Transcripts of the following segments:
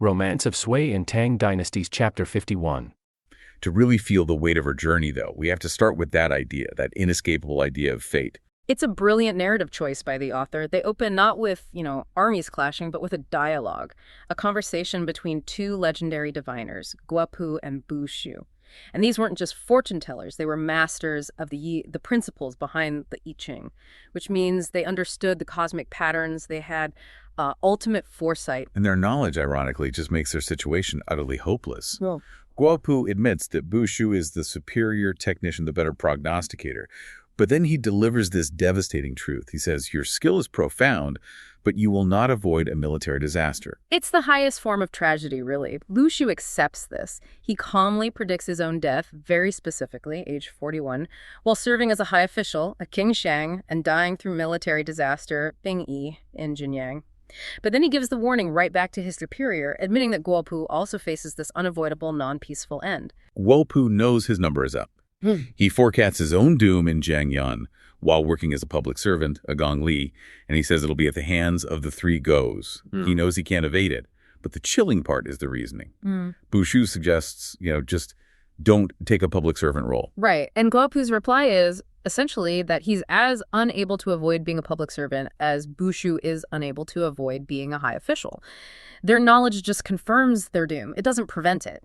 Romance of Sui and Tang Dynasties Chapter 51. To really feel the weight of her journey, though, we have to start with that idea, that inescapable idea of fate. It's a brilliant narrative choice by the author. They open not with, armies clashing, but with a dialogue, a conversation between two legendary diviners, Guopu and Bu Shu. And these weren't just fortune tellers, they were masters of the principles behind the I Ching, which means they understood the cosmic patterns, they had ultimate foresight. And their knowledge, ironically, just makes their situation utterly hopeless. Well, Guopu admits that Bu Shu is the superior technician, the better prognosticator. But then he delivers this devastating truth. He says, your skill is profound, but you will not avoid a military disaster. it's the highest form of tragedy, really. Lu Shu accepts this. He calmly predicts his own death, very specifically, age 41, while serving as a high official, a King Shang, and dying through military disaster, Bing Yi, in Jinyang. But then he gives the warning right back to his superior, admitting that Guopu also faces this unavoidable, non-peaceful end. Guopu knows his number is up. He forecasts his own doom in Jiangyan while working as a public servant, a Gong Li, and he says it'll be at the hands of the three Goes. He knows he can't evade it, but the chilling part is the reasoning. Bu Shu suggests, just don't take a public servant role. Right, and Guopu's reply is essentially that he's as unable to avoid being a public servant as Bu Shu is unable to avoid being a high official. Their knowledge just confirms their doom. It doesn't prevent it.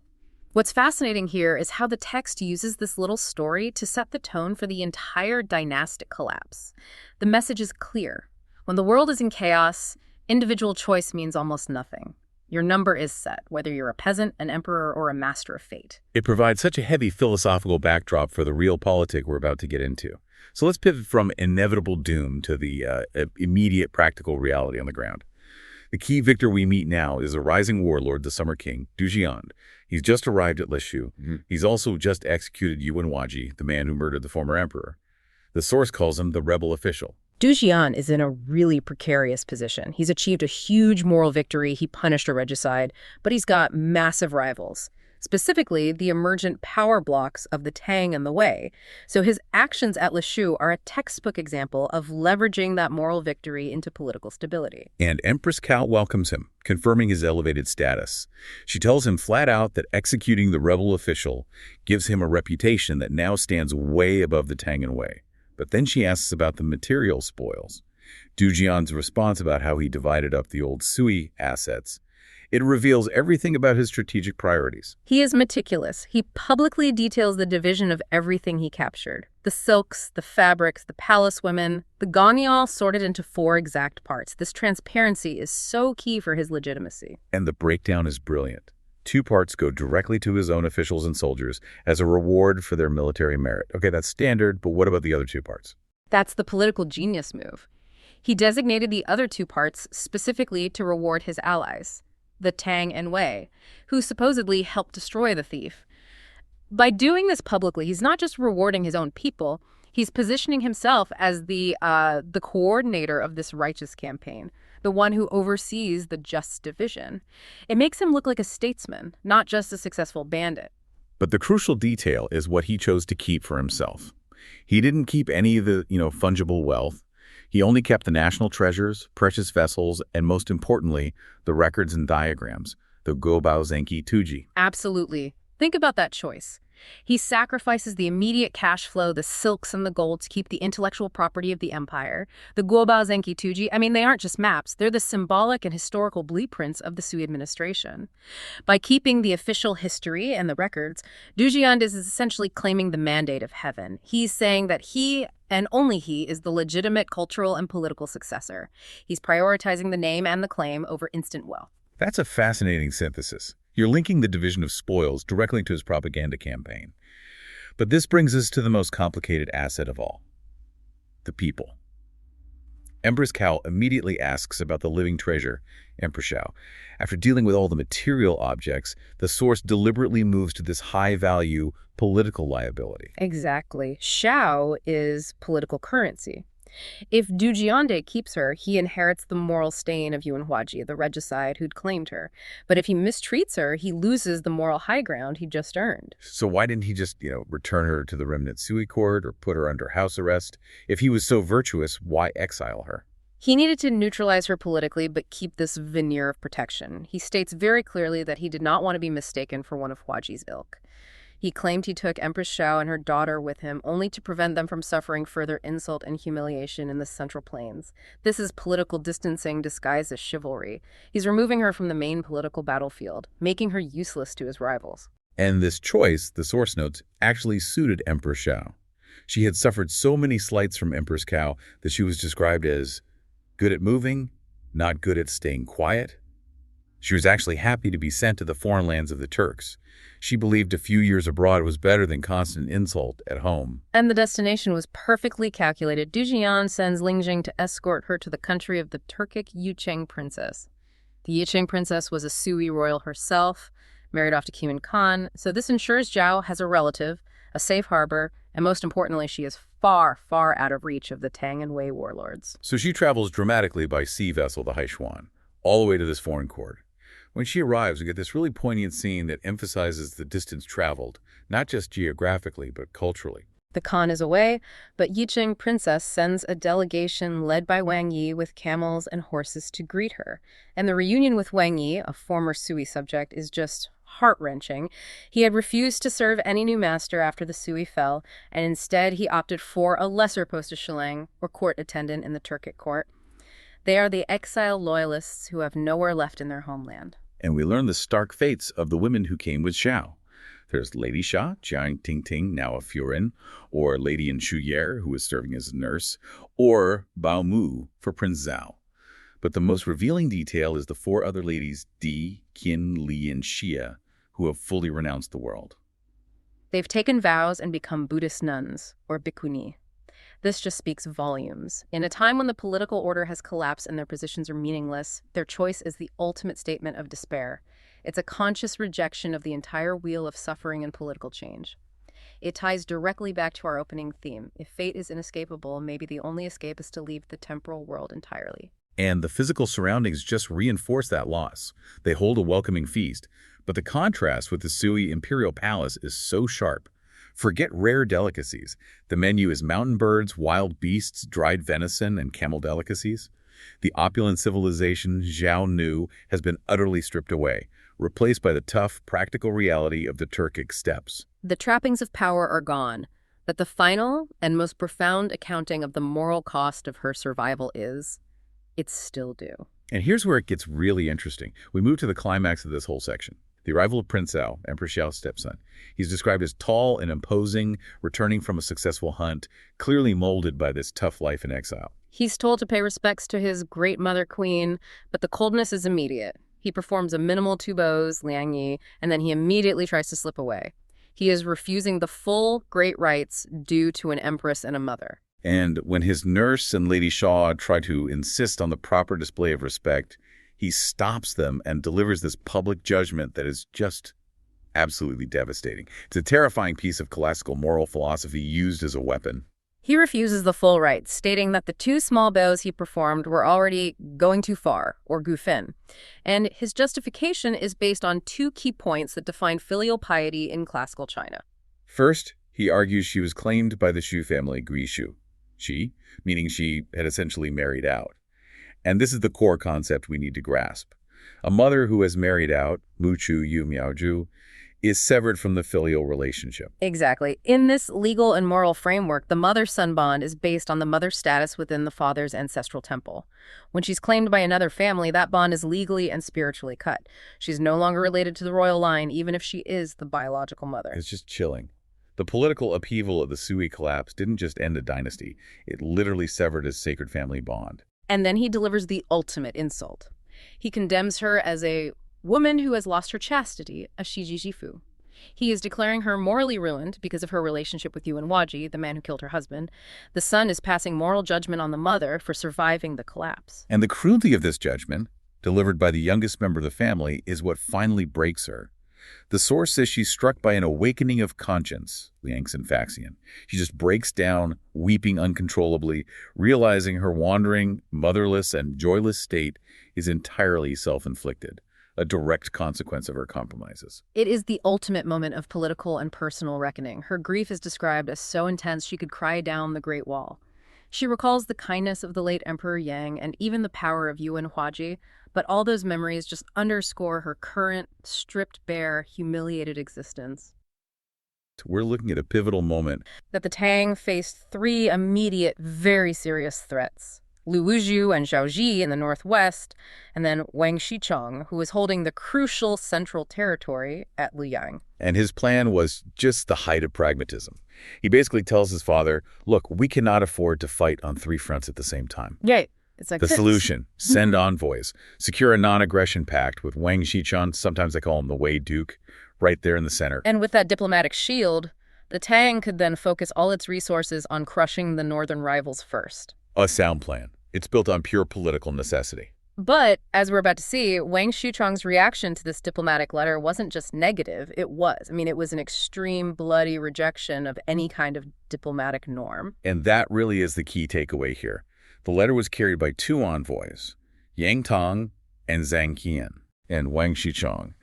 What's fascinating here is how the text uses this little story to set the tone for the entire dynastic collapse. The message is clear. When the world is in chaos, individual choice means almost nothing. Your number is set, whether you're a peasant, an emperor, or a master of fate. It provides such a heavy philosophical backdrop for the realpolitik we're about to get into. So let's pivot from inevitable doom to the immediate practical reality on the ground. The key victor we meet now is a rising warlord, the Summer King, Du Jian. He's just arrived at Lishu. He's also just executed Yuan Huaji, the man who murdered the former emperor. The source calls him the rebel official. Du Jian is in a really precarious position. He's achieved a huge moral victory. He punished a regicide, but he's got massive rivals, specifically the emergent power blocks of the Tang and the Wei. So his actions at Lishu are a textbook example of leveraging that moral victory into political stability. And Empress Cao welcomes him, confirming his elevated status. She tells him flat out that executing the rebel official gives him a reputation that now stands way above the Tang and Wei. But then she asks about the material spoils. Du Jian's response about how he divided up the old Sui assets. It reveals everything about his strategic priorities. He is meticulous. He publicly details the division of everything he captured. The silks, the fabrics, the palace women, the Gongyal sorted into 4 exact parts. This transparency is so key for his legitimacy. And the breakdown is brilliant. 2 parts go directly to his own officials and soldiers as a reward for their military merit. Okay, that's standard, but what about the other 2 parts? That's the political genius move. He designated the other 2 parts specifically to reward his allies, the Tang and Wei, who supposedly helped destroy the thief. By doing this publicly, he's not just rewarding his own people, he's positioning himself as the coordinator of this righteous campaign, the one who oversees the just division. It makes him look like a statesman, not just a successful bandit. But the crucial detail is what he chose to keep for himself. He didn't keep any of the, fungible wealth. He only kept the national treasures, precious vessels, and most importantly, the records and diagrams, the Guobao Zenki Tuji. Absolutely. Think about that choice. He sacrifices the immediate cash flow, the silks and the gold to keep the intellectual property of the empire. The Guobao Zenki Tuji, they aren't just maps. They're the symbolic and historical blueprints of the Sui administration. By keeping the official history and the records, Du Jian is essentially claiming the mandate of heaven. He's saying that he, and only he, is the legitimate cultural and political successor. He's prioritizing the name and the claim over instant wealth. That's a fascinating synthesis. You're linking the division of spoils directly to his propaganda campaign. But this brings us to the most complicated asset of all, the people. Empress Cao immediately asks about the living treasure, Emperor Xiao. After dealing with all the material objects, the source deliberately moves to this high-value political liability. Exactly. Xiao is political currency. If Du Jiande keeps her, he inherits the moral stain of Yuan Huaji, the regicide who'd claimed her. But if he mistreats her, he loses the moral high ground he just earned. So why didn't he just, return her to the remnant Sui court or put her under house arrest? If he was so virtuous, why exile her? He needed to neutralize her politically, but keep this veneer of protection. He states very clearly that he did not want to be mistaken for one of Huaji's ilk. He claimed he took Empress Xiao and her daughter with him only to prevent them from suffering further insult and humiliation in the Central Plains. This is political distancing disguised as chivalry. He's removing her from the main political battlefield, making her useless to his rivals. And this choice, the source notes, actually suited Empress Xiao. She had suffered so many slights from Empress Cao that she was described as good at moving, not good at staying quiet. She was actually happy to be sent to the foreign lands of the Turks. She believed a few years abroad was better than constant insult at home. And the destination was perfectly calculated. Du Jian sends Ling Jing to escort her to the country of the Turkic Yucheng princess. The Yucheng princess was a Sui royal herself, married off to Shimin Khan, so this ensures Zhao has a relative, a safe harbor, and most importantly, she is far, far out of reach of the Tang and Wei warlords. So she travels dramatically by sea vessel, the Haishuan, all the way to this foreign court. When she arrives, we get this really poignant scene that emphasizes the distance traveled, not just geographically, but culturally. The Khan is away, but Yicheng princess sends a delegation led by Wang Yi with camels and horses to greet her. And the reunion with Wang Yi, a former Sui subject, is just heart-wrenching. He had refused to serve any new master after the Sui fell, and instead he opted for a lesser post of shilleng, or court attendant in the Turkic court. They are the exiled loyalists who have nowhere left in their homeland. And we learn the stark fates of the women who came with Xiao. There's Lady Xia, Jiang Tingting, now a Furin, or Lady in Shuyer, who was serving as a nurse, or Bao Mu for Prince Zhao. But the most revealing detail is the four other ladies, Di, Qin, Li, and Xia, who have fully renounced the world. They've taken vows and become Buddhist nuns, or bhikkhuni. This just speaks volumes. In a time when the political order has collapsed and their positions are meaningless, their choice is the ultimate statement of despair. It's a conscious rejection of the entire wheel of suffering and political change. It ties directly back to our opening theme. If fate is inescapable, maybe the only escape is to leave the temporal world entirely. And the physical surroundings just reinforce that loss. They hold a welcoming feast, but the contrast with the Sui imperial palace is so sharp. Forget rare delicacies. The menu is mountain birds, wild beasts, dried venison, and camel delicacies. The opulent civilization Zhao knew has been utterly stripped away, replaced by the tough, practical reality of the Turkic steppes. The trappings of power are gone, but the final and most profound accounting of the moral cost of her survival is, it's still due. And here's where it gets really interesting. We move to the climax of this whole section. The arrival of Prince Zhao, Empress Xiao's stepson. He's described as tall and imposing, returning from a successful hunt, clearly molded by this tough life in exile. He's told to pay respects to his great mother queen, but the coldness is immediate. He performs a minimal two bows, Liang Yi, and then he immediately tries to slip away. He is refusing the full great rights due to an empress and a mother. And when his nurse and Lady Xia try to insist on the proper display of respect, he stops them and delivers this public judgment that is just absolutely devastating. It's a terrifying piece of classical moral philosophy used as a weapon. He refuses the full rights, stating that the two small bows he performed were already going too far, or gufin. And his justification is based on two key points that define filial piety in classical China. First, he argues she was claimed by the Shu family, Gui Shu. She, meaning she had essentially married out. And this is the core concept we need to grasp. A mother who has married out, Mu Chu Yu Miao Ju, is severed from the filial relationship. Exactly. In this legal and moral framework, the mother-son bond is based on the mother's status within the father's ancestral temple. When she's claimed by another family, that bond is legally and spiritually cut. She's no longer related to the royal line, even if she is the biological mother. It's just chilling. The political upheaval of the Sui collapse didn't just end a dynasty. It literally severed his sacred family bond. And then he delivers the ultimate insult. He condemns her as a woman who has lost her chastity, a Shiji Jifu. He is declaring her morally ruined because of her relationship with Yuan Waji, the man who killed her husband. The son is passing moral judgment on the mother for surviving the collapse. And the cruelty of this judgment, delivered by the youngest member of the family, is what finally breaks her. The source says she's struck by an awakening of conscience, Liang Faxian. She just breaks down, weeping uncontrollably, realizing her wandering, motherless, and joyless state is entirely self-inflicted, a direct consequence of her compromises. It is the ultimate moment of political and personal reckoning. Her grief is described as so intense she could cry down the Great Wall. She recalls the kindness of the late Emperor Yang and even the power of Yuan Huaji, but all those memories just underscore her current, stripped-bare, humiliated existence. We're looking at a pivotal moment. That the Tang faced three immediate, very serious threats. Lu Wuzhu and Zhao Ji in the northwest, and then Wang Shichong, who was holding the crucial central territory at Luoyang. And his plan was just the height of pragmatism. He basically tells his father, look, we cannot afford to fight on three fronts at the same time. Right. It's like The solution, send envoys, secure a non-aggression pact with Wang Shichong, sometimes they call him the Wei Duke, right there in the center. And with that diplomatic shield, the Tang could then focus all its resources on crushing the northern rivals first. A sound plan. It's built on pure political necessity. But, as we're about to see, Wang Shichong's reaction to this diplomatic letter wasn't just negative, it was. It was an extreme, bloody rejection of any kind of diplomatic norm. And that really is the key takeaway here. The letter was carried by two envoys, Yang Tong and Zhang Qian, and Wang Shichong,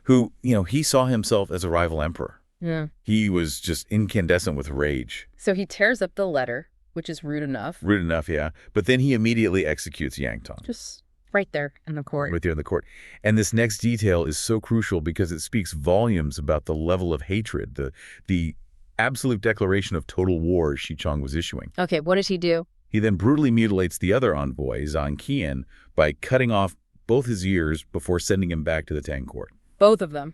who, he saw himself as a rival emperor. Yeah. He was just incandescent with rage. So he tears up the letter, which is rude enough. Rude enough, yeah. But then he immediately executes Yang Tong. Just right there in the court. Right there in the court. And this next detail is so crucial because it speaks volumes about the level of hatred, the absolute declaration of total war Shichong was issuing. Okay, what did he do? He then brutally mutilates the other envoy, Zhang Qian, by cutting off both his ears before sending him back to the Tang court. Both of them.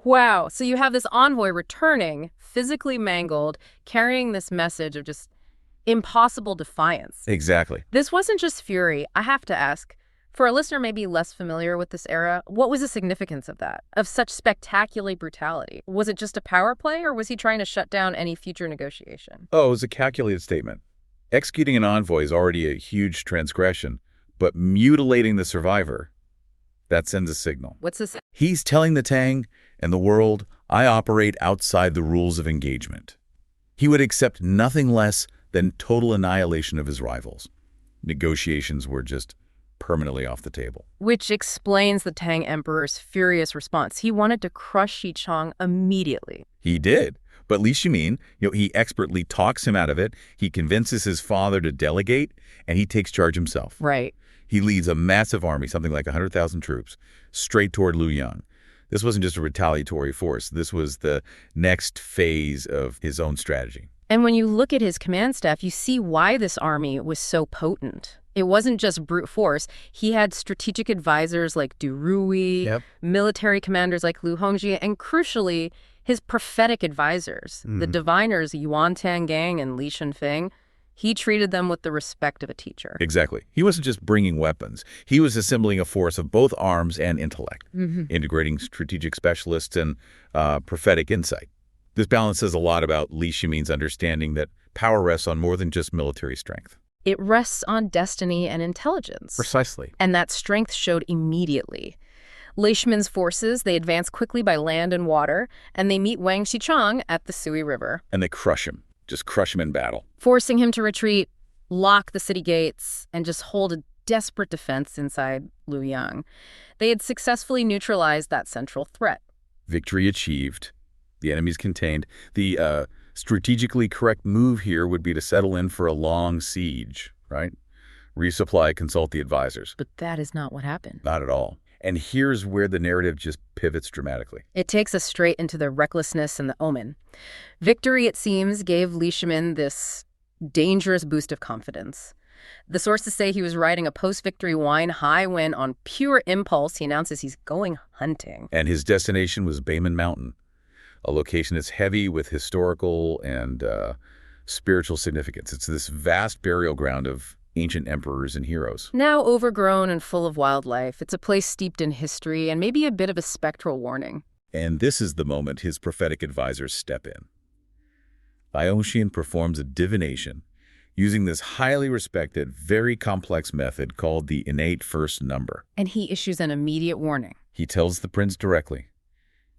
Wow. So you have this envoy returning, physically mangled, carrying this message of just impossible defiance. Exactly. This wasn't just fury. I have to ask, for a listener maybe less familiar with this era, what was the significance of that, of such spectacular brutality? Was it just a power play, or was he trying to shut down any future negotiation? Oh, it was a calculated statement. Executing an envoy is already a huge transgression, but mutilating the survivor, that sends a signal. What's this? He's telling the Tang and the world, I operate outside the rules of engagement. He would accept nothing less than total annihilation of his rivals. Negotiations were just permanently off the table. Which explains the Tang Emperor's furious response. He wanted to crush Shichong immediately. He did. But Li Shimin, he expertly talks him out of it. He convinces his father to delegate, and he takes charge himself. Right. He leads a massive army, something like 100,000 troops, straight toward Luoyang. This wasn't just a retaliatory force. This was the next phase of his own strategy. And when you look at his command staff, you see why this army was so potent. It wasn't just brute force. He had strategic advisors like Du Rui, military commanders like Lu Hongzhi, and crucially, his prophetic advisors, the diviners Yuan Tangang and Li Shunfeng. He treated them with the respect of a teacher. Exactly. He wasn't just bringing weapons. He was assembling a force of both arms and intellect, integrating strategic specialists and prophetic insight. This balance says a lot about Li Shimin's understanding that power rests on more than just military strength. It rests on destiny and intelligence. Precisely. And that strength showed immediately. Li Shimin's forces, they advance quickly by land and water, and they meet Wang Shichong at the Sui River. And they crush him. Just crush him in battle. Forcing him to retreat, lock the city gates, and just hold a desperate defense inside Luoyang. They had successfully neutralized that central threat. Victory achieved. The enemy's contained. The strategically correct move here would be to settle in for a long siege, right? Resupply, consult the advisors. But that is not what happened. Not at all. And here's where the narrative just pivots dramatically. It takes us straight into the recklessness and the omen. Victory, it seems, gave Li Shimin this dangerous boost of confidence. The sources say he was riding a post-victory wine high when, on pure impulse, he announces he's going hunting. And his destination was Bayman Mountain, a location that's heavy with historical and spiritual significance. It's this vast burial ground of ancient emperors and heroes. Now overgrown and full of wildlife, it's a place steeped in history and maybe a bit of a spectral warning. And this is the moment his prophetic advisors step in. Liaoxian performs a divination using this highly respected, very complex method called the innate first number. And he issues an immediate warning. He tells the prince directly,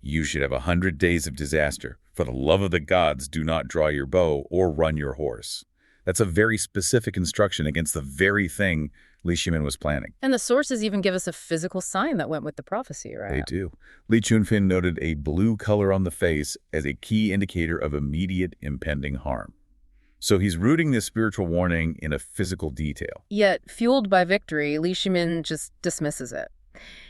you should have 100 days of disaster. For the love of the gods, do not draw your bow or run your horse. That's a very specific instruction against the very thing Li Shimin was planning. And the sources even give us a physical sign that went with the prophecy, right? They do. Li Chunfin noted a blue color on the face as a key indicator of immediate impending harm. So he's rooting this spiritual warning in a physical detail. Yet, fueled by victory, Li Shimin just dismisses it.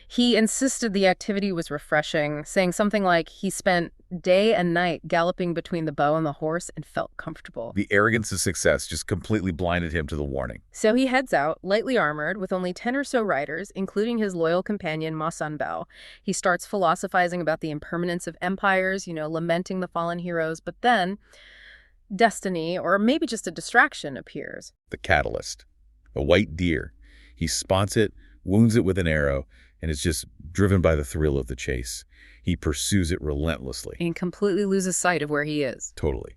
He insisted the activity was refreshing, saying something like he spent day and night galloping between the bow and the horse and felt comfortable. The arrogance of success just completely blinded him to the warning. So he heads out, lightly armored, with only 10 or so riders, including his loyal companion Ma Sanbao. He starts philosophizing about the impermanence of empires, lamenting the fallen heroes, but then destiny, or maybe just a distraction, appears. The catalyst. A white deer. He spots it, wounds it with an arrow, and is just driven by the thrill of the chase. He pursues it relentlessly. And completely loses sight of where he is. Totally.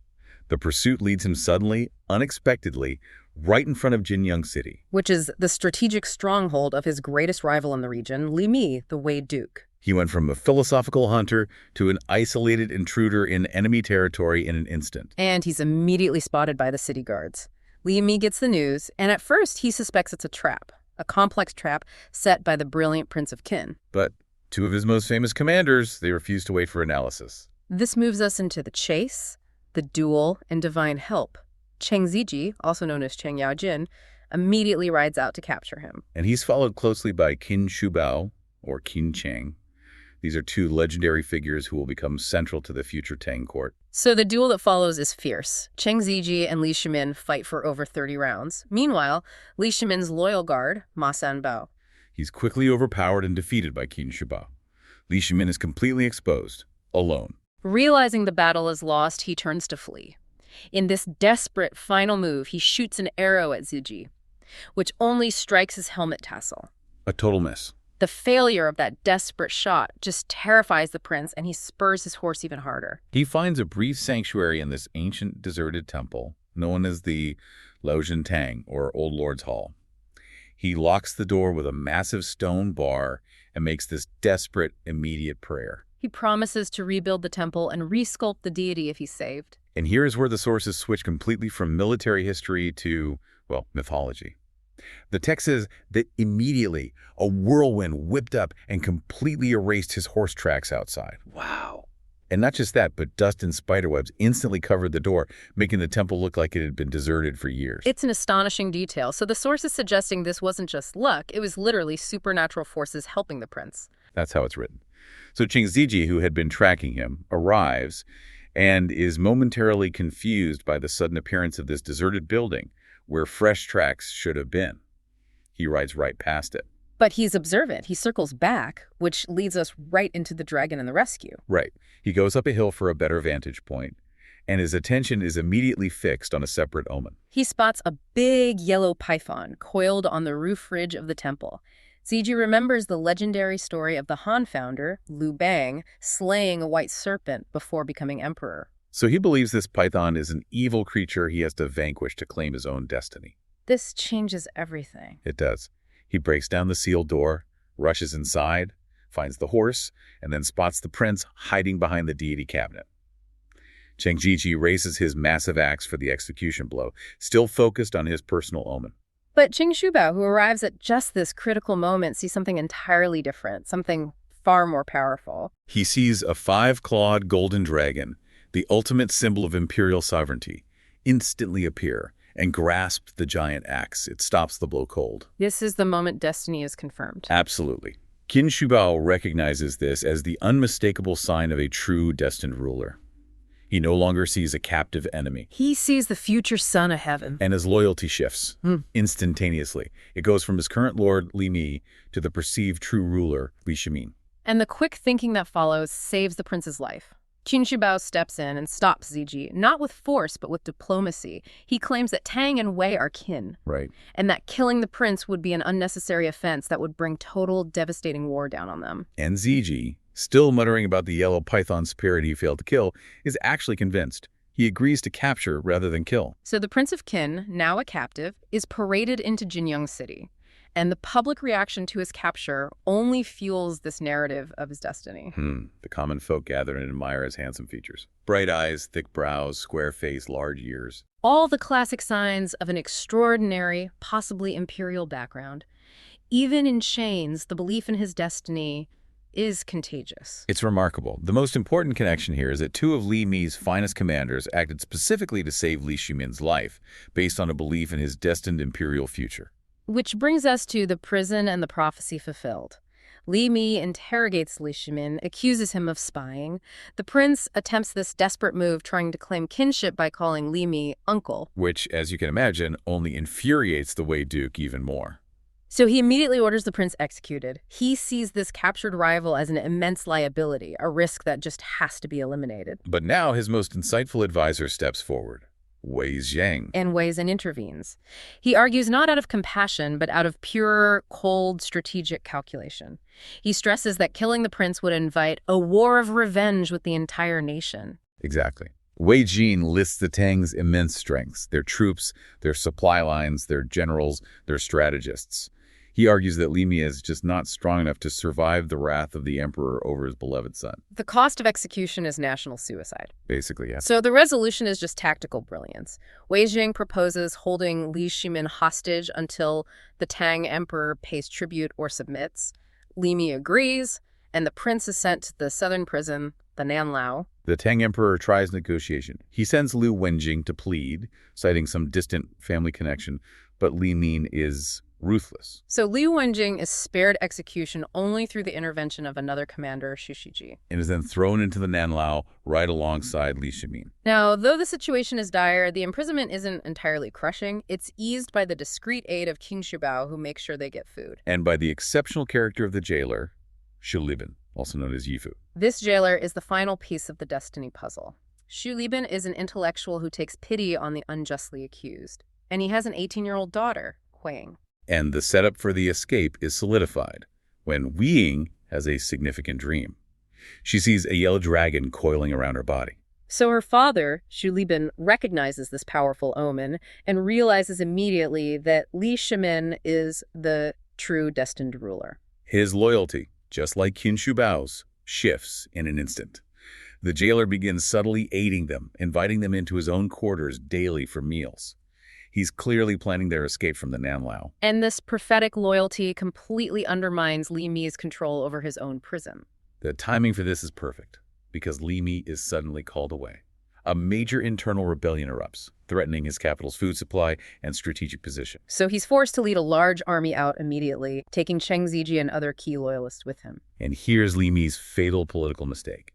The pursuit leads him suddenly, unexpectedly, right in front of Jinyang City. Which is the strategic stronghold of his greatest rival in the region, Li Mi, the Wei Duke. He went from a philosophical hunter to an isolated intruder in enemy territory in an instant. And he's immediately spotted by the city guards. Li Mi gets the news, and at first he suspects it's a trap. A complex trap set by the brilliant Prince of Qin. But two of his most famous commanders, they refuse to wait for analysis. This moves us into the chase, the duel, and divine help. Cheng Ziji, also known as Cheng Yaojin, immediately rides out to capture him. And he's followed closely by Qin Shubao, or Qin Cheng. These are two legendary figures who will become central to the future Tang court. So the duel that follows is fierce. Cheng Ziji and Li Shimin fight for over 30 rounds. Meanwhile, Li Shimin's loyal guard, Ma Sanbao. He's quickly overpowered and defeated by Qin Shubao. Li Shimin is completely exposed, alone. Realizing the battle is lost, he turns to flee. In this desperate final move, he shoots an arrow at Ziji, which only strikes his helmet tassel. A total miss. The failure of that desperate shot just terrifies the prince, and he spurs his horse even harder. He finds a brief sanctuary in this ancient deserted temple, known as the Laojin Tang, or Old Lord's Hall. He locks the door with a massive stone bar and makes this desperate, immediate prayer. He promises to rebuild the temple and resculpt the deity if he's saved. And here is where the sources switch completely from military history to, well, mythology. The text says that immediately a whirlwind whipped up and completely erased his horse tracks outside. Wow. And not just that, but dust and spiderwebs instantly covered the door, making the temple look like it had been deserted for years. It's an astonishing detail. So the source is suggesting this wasn't just luck, it was literally supernatural forces helping the prince. That's how it's written. So Cheng Ziji, who had been tracking him, arrives and is momentarily confused by the sudden appearance of this deserted building where fresh tracks should have been. He rides right past it. But he's observant. He circles back, which leads us right into the dragon and the rescue. Right. He goes up a hill for a better vantage point, and his attention is immediately fixed on a separate omen. He spots a big yellow python coiled on the roof ridge of the temple. Ziji remembers the legendary story of the Han founder, Liu Bang, slaying a white serpent before becoming emperor. So he believes this python is an evil creature he has to vanquish to claim his own destiny. This changes everything. It does. He breaks down the sealed door, rushes inside, finds the horse, and then spots the prince hiding behind the deity cabinet. Cheng Ziji raises his massive axe for the execution blow, still focused on his personal omen. But Cheng Shubao, who arrives at just this critical moment, sees something entirely different, something far more powerful. He sees a 5-clawed golden dragon, the ultimate symbol of imperial sovereignty, instantly appear and grasp the giant axe. It stops the blow cold. This is the moment destiny is confirmed. Absolutely. Qin Shubao recognizes this as the unmistakable sign of a true destined ruler. He no longer sees a captive enemy. He sees the future son of heaven. And his loyalty shifts instantaneously. It goes from his current lord, Li Mi, to the perceived true ruler, Li Shimin. And the quick thinking that follows saves the prince's life. Qin Shubao steps in and stops Ziji, not with force, but with diplomacy. He claims that Tang and Wei are kin. Right. And that killing the prince would be an unnecessary offense that would bring total, devastating war down on them. And Ziji, still muttering about the yellow python spirit he failed to kill, is actually convinced. He agrees to capture rather than kill. So the Prince of Qin, now a captive, is paraded into Jinyang City. And the public reaction to his capture only fuels this narrative of his destiny. The common folk gather and admire his handsome features. Bright eyes, thick brows, square face, large ears. All the classic signs of an extraordinary, possibly imperial background. Even in chains, the belief in his destiny is contagious. It's remarkable. The most important connection here is that two of Li Mi's finest commanders acted specifically to save Li Shimin's life, based on a belief in his destined imperial future. Which brings us to the prison and the prophecy fulfilled. Li Mi interrogates Li Shimin, accuses him of spying. The prince attempts this desperate move, trying to claim kinship by calling Li Mi uncle. Which, as you can imagine, only infuriates the Wei Duke even more. So he immediately orders the prince executed. He sees this captured rival as an immense liability, a risk that just has to be eliminated. But now his most insightful advisor steps forward, Wei Zhang. And weighs and intervenes. He argues not out of compassion, but out of pure, cold, strategic calculation. He stresses that killing the prince would invite a war of revenge with the entire nation. Exactly. Wei Jin lists the Tang's immense strengths, their troops, their supply lines, their generals, their strategists. He argues that Li Mi is just not strong enough to survive the wrath of the emperor over his beloved son. The cost of execution is national suicide. Basically, yeah. So the resolution is just tactical brilliance. Wei Jing proposes holding Li Shimin hostage until the Tang emperor pays tribute or submits. Li Mi agrees, and the prince is sent to the southern prison, the Nanlao. The Tang emperor tries negotiation. He sends Liu Wenjing to plead, citing some distant family connection, but Li Min is ruthless. So Liu Wenjing is spared execution only through the intervention of another commander, Xu Shiji. And is then thrown into the Nanlao right alongside Li Shimin. Now, though the situation is dire, the imprisonment isn't entirely crushing. It's eased by the discreet aid of Qin Shubao, who makes sure they get food. And by the exceptional character of the jailer, Xu Liban, also known as Yifu. This jailer is the final piece of the destiny puzzle. Xu Liban is an intellectual who takes pity on the unjustly accused. And he has an 18-year-old daughter, Huang. And the setup for the escape is solidified when Weiying has a significant dream. She sees a yellow dragon coiling around her body. So her father, Xu Liban, recognizes this powerful omen and realizes immediately that Li Shimin is the true destined ruler. His loyalty, just like Qin Shubao's, shifts in an instant. The jailer begins subtly aiding them, inviting them into his own quarters daily for meals. He's clearly planning their escape from the Nanlao. And this prophetic loyalty completely undermines Li Mi's control over his own prison. The timing for this is perfect, because Li Mi is suddenly called away. A major internal rebellion erupts, threatening his capital's food supply and strategic position. So he's forced to lead a large army out immediately, taking Cheng Ziji and other key loyalists with him. And here's Li Mi's fatal political mistake.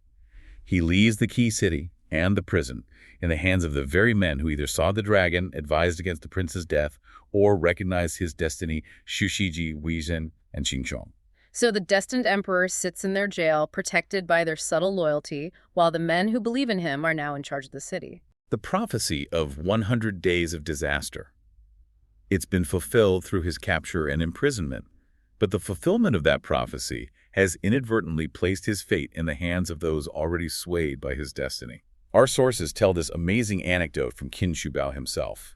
He leaves the key city and the prison in the hands of the very men who either saw the dragon, advised against the prince's death, or recognized his destiny, Xu Shiji, Wei Zhen, and Qin Chong. So the destined emperor sits in their jail, protected by their subtle loyalty, while the men who believe in him are now in charge of the city. The prophecy of 100 days of disaster. It's been fulfilled through his capture and imprisonment. But the fulfillment of that prophecy has inadvertently placed his fate in the hands of those already swayed by his destiny. Our sources tell this amazing anecdote from Qin Shubao himself.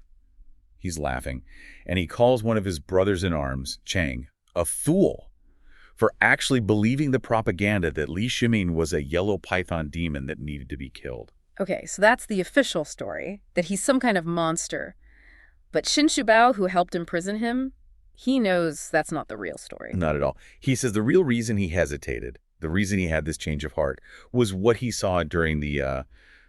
He's laughing, and he calls one of his brothers-in-arms, Chang, a fool for actually believing the propaganda that Li Shimin was a yellow python demon that needed to be killed. Okay, so that's the official story, that he's some kind of monster. But Qin Shubao, who helped imprison him, he knows that's not the real story. Not at all. He says the real reason he hesitated, the reason he had this change of heart, was what he saw during the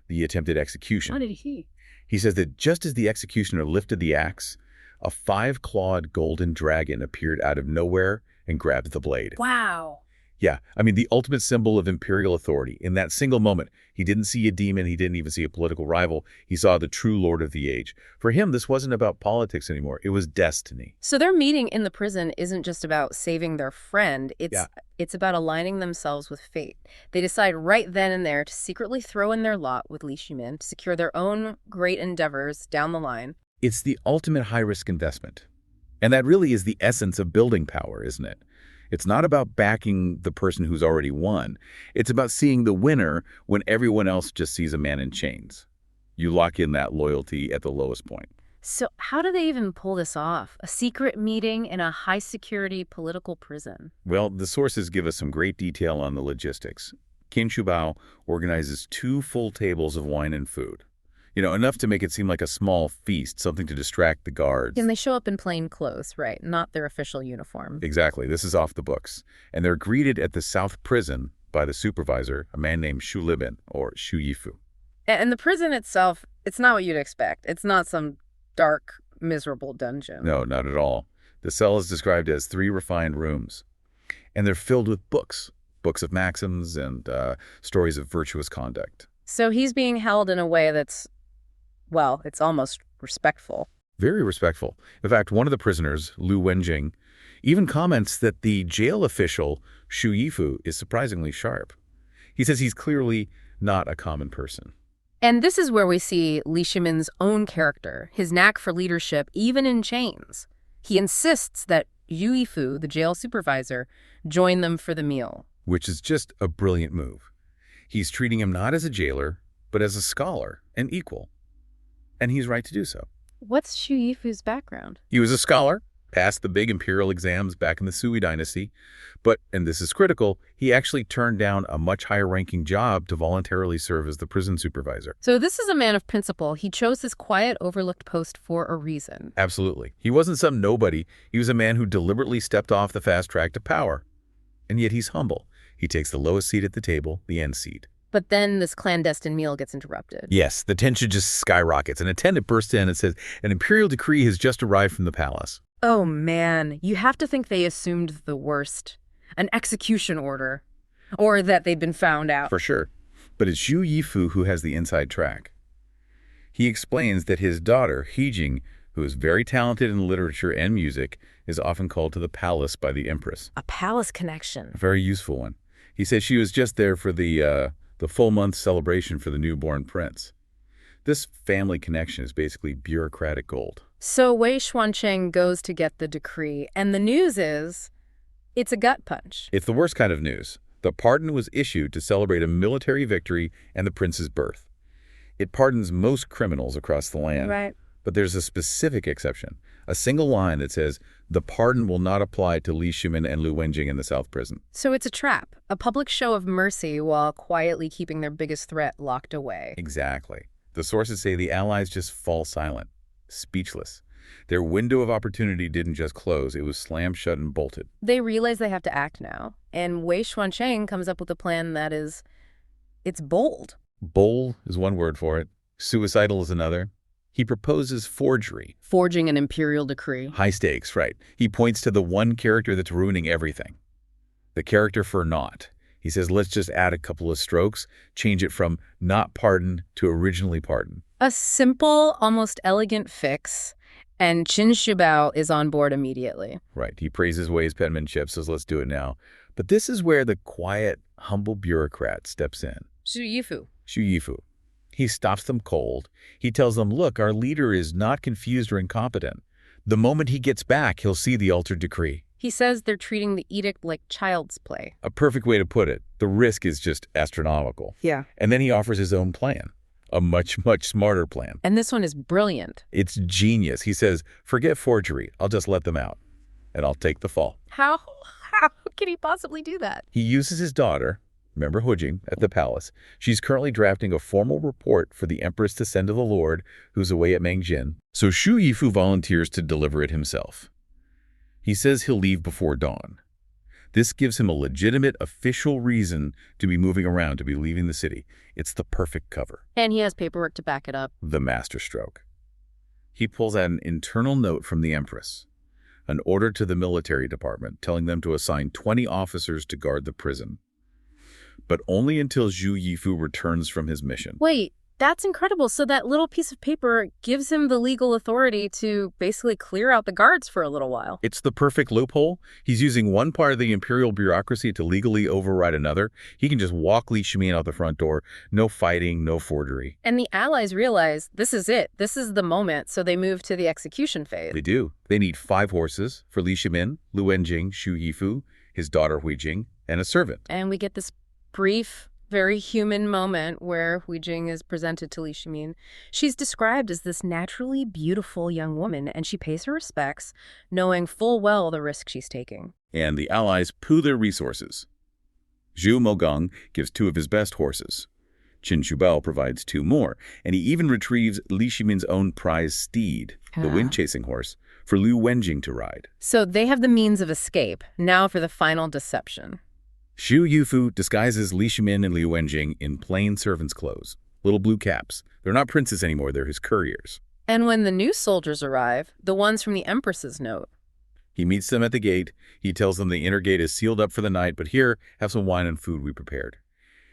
attempted execution. How did he? He says that just as the executioner lifted the axe, a 5-clawed golden dragon appeared out of nowhere and grabbed the blade. Wow. Yeah, I mean, the ultimate symbol of imperial authority. In that single moment, he didn't see a demon, he didn't even see a political rival. He saw the true lord of the age. For him, this wasn't about politics anymore. It was destiny. So their meeting in the prison isn't just about saving their friend. It's about aligning themselves with fate. They decide right then and there to secretly throw in their lot with Li Shimin to secure their own great endeavors down the line. It's the ultimate high-risk investment. And that really is the essence of building power, isn't it? It's not about backing the person who's already won. It's about seeing the winner when everyone else just sees a man in chains. You lock in that loyalty at the lowest point. So how do they even pull this off? A secret meeting in a high-security political prison? Well, the sources give us some great detail on the logistics. Qin Shubao organizes 2 full tables of wine and food. Enough to make it seem like a small feast, something to distract the guards. And they show up in plain clothes, right? Not their official uniform. Exactly. This is off the books. And they're greeted at the South Prison by the supervisor, a man named Shimin, or Shu Yifu. And the prison itself, it's not what you'd expect. It's not some dark, miserable dungeon. No, not at all. The cell is described as 3 refined rooms. And they're filled with books of maxims and stories of virtuous conduct. So he's being held in a way that's, well, it's almost respectful. Very respectful. In fact, one of the prisoners, Lu Wenjing, even comments that the jail official, Shu Yifu, is surprisingly sharp. He says he's clearly not a common person. And this is where we see Li Shimin's own character, his knack for leadership, even in chains. He insists that Yu Yifu, the jail supervisor, join them for the meal. Which is just a brilliant move. He's treating him not as a jailer, but as a scholar, an equal. And he's right to do so. What's Shu Yifu's background? He was a scholar, passed the big imperial exams back in the Sui dynasty, but, and this is critical, he actually turned down a much higher-ranking job to voluntarily serve as the prison supervisor. So this is a man of principle. He chose this quiet, overlooked post for a reason. Absolutely. He wasn't some nobody. He was a man who deliberately stepped off the fast track to power. And yet he's humble. He takes the lowest seat at the table, the end seat. But then this clandestine meal gets interrupted. Yes, the tension just skyrockets. An attendant bursts in and says, an imperial decree has just arrived from the palace. Oh, man. You have to think they assumed the worst. An execution order. Or that they'd been found out. For sure. But it's Yu Yifu who has the inside track. He explains that his daughter, Hijing, who is very talented in literature and music, is often called to the palace by the empress. A palace connection. A very useful one. He says she was just there for the full-month celebration for the newborn prince. This family connection is basically bureaucratic gold. So Wei Xuancheng goes to get the decree, and the news is, it's a gut punch. It's the worst kind of news. The pardon was issued to celebrate a military victory and the prince's birth. It pardons most criminals across the land. Right. But there's a specific exception, a single line that says, the pardon will not apply to Li Shimin and Lu Wenjing in the South Prison. So it's a trap, a public show of mercy while quietly keeping their biggest threat locked away. Exactly. The sources say the allies just fall silent, speechless. Their window of opportunity didn't just close, it was slammed shut and bolted. They realize they have to act now, and Wei Xuancheng comes up with a plan that is, it's bold. Bold is one word for it. Suicidal is another. He proposes forgery. Forging an imperial decree. High stakes, right. He points to the one character that's ruining everything. The character for not. He says, let's just add a couple of strokes, change it from not pardon to originally pardon. A simple, almost elegant fix, and Qin Shibao is on board immediately. Right. He praises Wei's penmanship, says, let's do it now. But this is where the quiet, humble bureaucrat steps in. Shu Yifu. Shu Yifu. He stops them cold. He tells them, look, our leader is not confused or incompetent. The moment he gets back, he'll see the altered decree. He says they're treating the edict like child's play. A perfect way to put it. The risk is just astronomical. Yeah. And then he offers his own plan. A much, much smarter plan. And this one is brilliant. It's genius. He says, forget forgery. I'll just let them out. And I'll take the fall. How can he possibly do that? He uses his daughter, remember Hujing, at the palace. She's currently drafting a formal report for the empress to send to the lord, who's away at Mengjin. So Shu Yifu volunteers to deliver it himself. He says he'll leave before dawn. This gives him a legitimate official reason to be moving around, to be leaving the city. It's the perfect cover. And he has paperwork to back it up. The masterstroke. He pulls out an internal note from the empress, an order to the military department telling them to assign 20 officers to guard the prison. But only until Zhu Yifu returns from his mission. Wait, that's incredible. So that little piece of paper gives him the legal authority to basically clear out the guards for a little while. It's the perfect loophole. He's using one part of the imperial bureaucracy to legally override another. He can just walk Li Shimin out the front door. No fighting, no forgery. And the allies realize this is it. This is the moment. So they move to the execution phase. They do. They need 5 horses for Li Shimin, Lu Wenjing, Shu Yifu, his daughter Huijing, and a servant. And we get this brief, very human moment where Huijing is presented to Li Shimin. She's described as this naturally beautiful young woman, and she pays her respects, knowing full well the risk she's taking. And the allies pool their resources. Zhu Mogong gives 2 of his best horses. Qin Shubao provides 2 more, and he even retrieves Li Shimin's own prize steed, the wind-chasing horse, for Liu Wenjing to ride. So they have the means of escape. Now for the final deception. Xu Yufu disguises Li Shimin and Liu Wenjing in plain servants' clothes, little blue caps. They're not princes anymore, they're his couriers. And when the new soldiers arrive, the ones from the Empress's note, He meets them at the gate. He tells them the inner gate is sealed up for the night, but here, have some wine and food we prepared.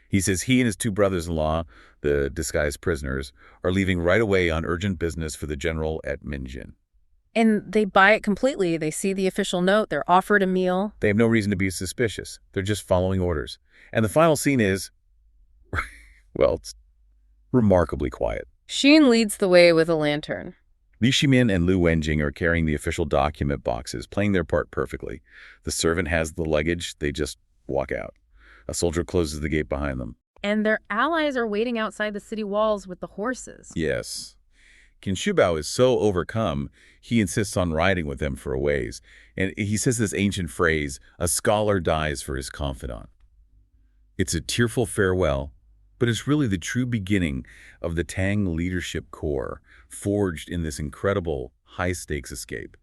He says he and his 2 brothers-in-law, the disguised prisoners, are leaving right away on urgent business for the general at Minjin. and they buy it completely. They see the official note. They're offered a meal. They have no reason to be suspicious. They're just following orders. And the final scene is, well, it's remarkably quiet. Xin leads the way with a lantern. Li Shimin and Liu Wenjing are carrying the official document boxes, playing their part perfectly. The servant has the luggage. They just walk out. A soldier closes the gate behind them. And their allies are waiting outside the city walls with the horses. Yes. Qin Shubao is so overcome, he insists on riding with them for a ways. And he says this ancient phrase, "A scholar dies for his confidant." It's a tearful farewell, but it's really the true beginning of the Tang leadership core, forged in this incredible high-stakes escape.